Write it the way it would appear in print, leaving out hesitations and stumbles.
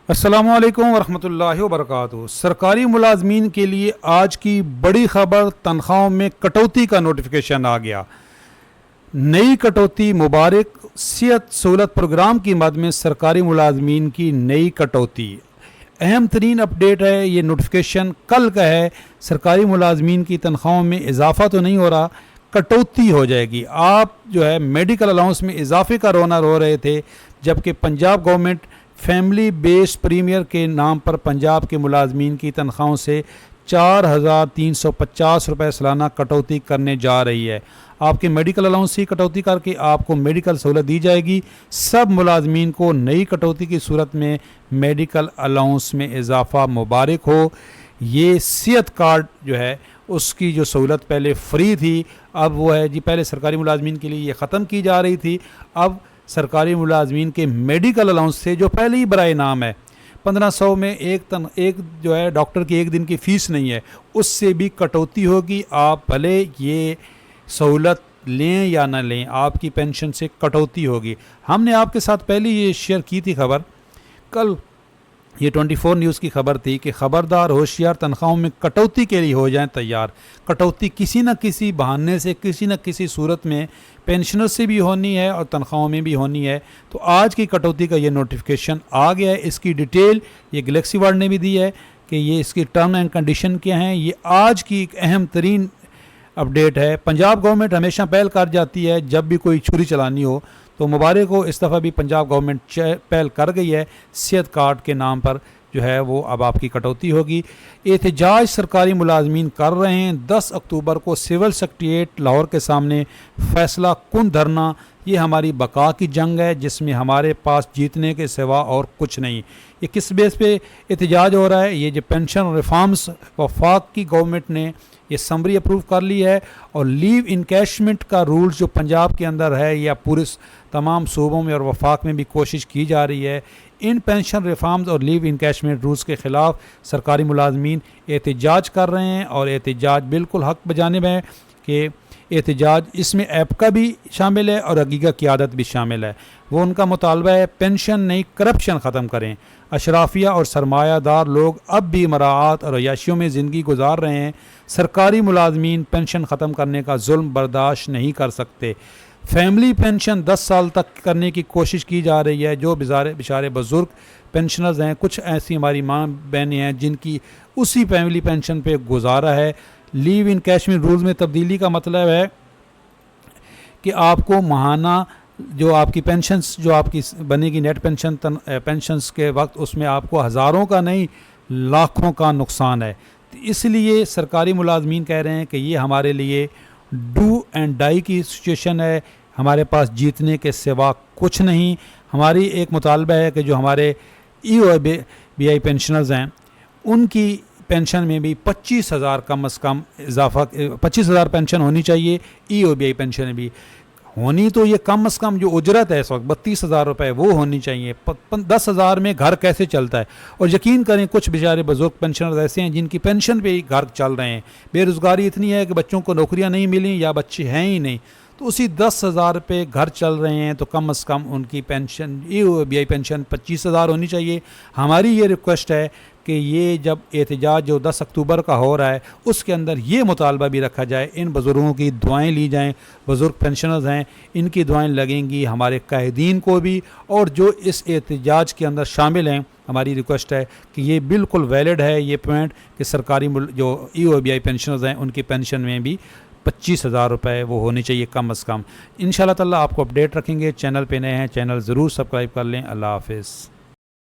السلام علیکم ورحمۃ اللہ وبرکاتہ۔ سرکاری ملازمین کے لیے آج کی بڑی خبر، تنخواہوں میں کٹوتی کا نوٹیفیکیشن آ گیا۔ نئی کٹوتی مبارک، صحت سہولت پروگرام کی مد میں سرکاری ملازمین کی نئی کٹوتی۔ اہم ترین اپڈیٹ ہے، یہ نوٹیفیکیشن کل کا ہے۔ سرکاری ملازمین کی تنخواہوں میں اضافہ تو نہیں ہو رہا، کٹوتی ہو جائے گی۔ آپ جو ہے میڈیکل الاؤنس میں اضافے کا رونا رو رہے تھے، جبکہ پنجاب گورنمنٹ فیملی بیس پریمیئر کے نام پر پنجاب کے ملازمین کی تنخواہوں سے 4,350 روپے سالانہ کٹوتی کرنے جا رہی ہے۔ آپ کے میڈیکل الاؤنس کی کٹوتی کر کے آپ کو میڈیکل سہولت دی جائے گی۔ سب ملازمین کو نئی کٹوتی کی صورت میں میڈیکل الاؤنس میں اضافہ مبارک ہو۔ یہ صحت کارڈ جو ہے اس کی جو سہولت پہلے فری تھی، اب وہ ہے پہلے سرکاری ملازمین کے لیے یہ ختم کی جا رہی تھی۔ اب سرکاری ملازمین کے میڈیکل الاؤنس سے جو پہلے ہی برائے نام ہے 1500 میں ایک جو ہے ڈاکٹر کی ایک دن کی فیس نہیں ہے، اس سے بھی کٹوتی ہوگی۔ آپ بھلے یہ سہولت لیں یا نہ لیں، آپ کی پینشن سے کٹوتی ہوگی۔ ہم نے آپ کے ساتھ پہلے یہ شیئر کی تھی خبر، کل یہ 24 نیوز کی خبر تھی کہ خبردار ہوشیار، تنخواہوں میں کٹوتی کے لیے ہو جائیں تیار۔ کٹوتی کسی نہ کسی بہانے سے، کسی نہ کسی صورت میں پینشنر سے بھی ہونی ہے اور تنخواہوں میں بھی ہونی ہے۔ تو آج کی کٹوتی کا یہ نوٹیفیکیشن آ گیا ہے۔ اس کی ڈیٹیل یہ گلیکسی ورلڈ نے بھی دی ہے کہ یہ اس کی ٹرم اینڈ کنڈیشن کیا ہیں۔ یہ آج کی ایک اہم ترین اپڈیٹ ہے۔ پنجاب گورنمنٹ ہمیشہ پہل کر جاتی ہے جب بھی کوئی چھری چلانی ہو، تو مبارک ہو، اس دفعہ بھی پنجاب گورنمنٹ پہل کر گئی ہے۔ صحت کارڈ کے نام پر جو ہے وہ اب آپ کی کٹوتی ہوگی۔ احتجاج سرکاری ملازمین کر رہے ہیں۔ 10 اکتوبر کو سول سیکریٹریٹ لاہور کے سامنے فیصلہ کن دھرنا۔ یہ ہماری بقا کی جنگ ہے، جس میں ہمارے پاس جیتنے کے سوا اور کچھ نہیں۔ یہ کس بیس پہ احتجاج ہو رہا ہے؟ یہ جو پینشن ریفارمز وفاق کی گورنمنٹ نے یہ سمری اپروو کر لی ہے، اور لیو انکیشمنٹ کا رولز جو پنجاب کے اندر ہے یا پورے تمام صوبوں میں اور وفاق میں بھی کوشش کی جا رہی ہے، ان پینشن ریفارمز اور لیو انکیشمنٹ رولز کے خلاف سرکاری ملازمین احتجاج کر رہے ہیں۔ اور احتجاج بالکل حق بجانب ہے کہ احتجاج اس میں ایپ کا بھی شامل ہے اور حقیقہ قیادت بھی شامل ہے۔ وہ ان کا مطالبہ ہے پینشن نہیں، کرپشن ختم کریں۔ اشرافیہ اور سرمایہ دار لوگ اب بھی مراعات اور عیاشیوں میں زندگی گزار رہے ہیں۔ سرکاری ملازمین پینشن ختم کرنے کا ظلم برداشت نہیں کر سکتے۔ فیملی پینشن 10 سال تک کرنے کی کوشش کی جا رہی ہے۔ جو بیچارے بزرگ پینشنرز ہیں، کچھ ایسی ہماری ماں بہنیں ہیں جن کی اسی فیملی پینشن پہ گزارا ہے۔ لیو انکیشمنٹ رولز میں تبدیلی کا مطلب ہے کہ آپ کو ماہانہ جو آپ کی پینشنز جو آپ کی بنے گی نیٹ پینشنز کے وقت، اس میں آپ کو ہزاروں کا نہیں لاکھوں کا نقصان ہے۔ اس لیے سرکاری ملازمین کہہ رہے ہیں کہ یہ ہمارے لیے ڈو اینڈ ڈائی کی سچویشن ہے، ہمارے پاس جیتنے کے سوا کچھ نہیں۔ ہماری ایک مطالبہ ہے کہ جو ہمارے ای او بی آئی پینشنرز ہیں، ان کی پینشن میں بھی 25,000 کم از کم اضافہ، 25,000 پینشن ہونی چاہیے۔ ای او بی آئی پینشن بھی ہونی تو یہ کم از کم جو اجرت ہے اس وقت 32,000 روپے وہ ہونی چاہیے۔ 10,000 میں گھر کیسے چلتا ہے؟ اور یقین کریں کچھ بیچارے بزرگ پینشنرز ایسے ہیں جن کی پینشن پہ ہی گھر چل رہے ہیں۔ بے روزگاری اتنی ہے کہ بچوں کو نوکریاں نہیں ملیں یا بچے ہیں ہی نہیں، تو اسی 10,000 پہ گھر چل رہے ہیں، تو کم از کم ان کی پینشن ای او بی آئی پینشن 25,000 ہونی چاہیے۔ ہماری یہ ریکویسٹ ہے کہ یہ جب احتجاج جو 10 اکتوبر کا ہو رہا ہے، اس کے اندر یہ مطالبہ بھی رکھا جائے، ان بزرگوں کی دعائیں لی جائیں۔ بزرگ پینشنرز ہیں، ان کی دعائیں لگیں گی ہمارے قائدین کو بھی، اور جو اس احتجاج کے اندر شامل ہیں۔ ہماری ریکویسٹ ہے کہ یہ بالکل ویلڈ ہے یہ پوائنٹ کہ سرکاری جو ای او بی آئی پینشنرز ہیں ان کی پینشن میں بھی 25,000 روپے وہ ہونی چاہیے کم از کم۔ انشاءاللہ تعالیٰ آپ کو اپڈیٹ رکھیں گے۔ چینل پہ نئے ہیں، چینل ضرور سبسکرائب کر لیں۔ اللہ حافظ۔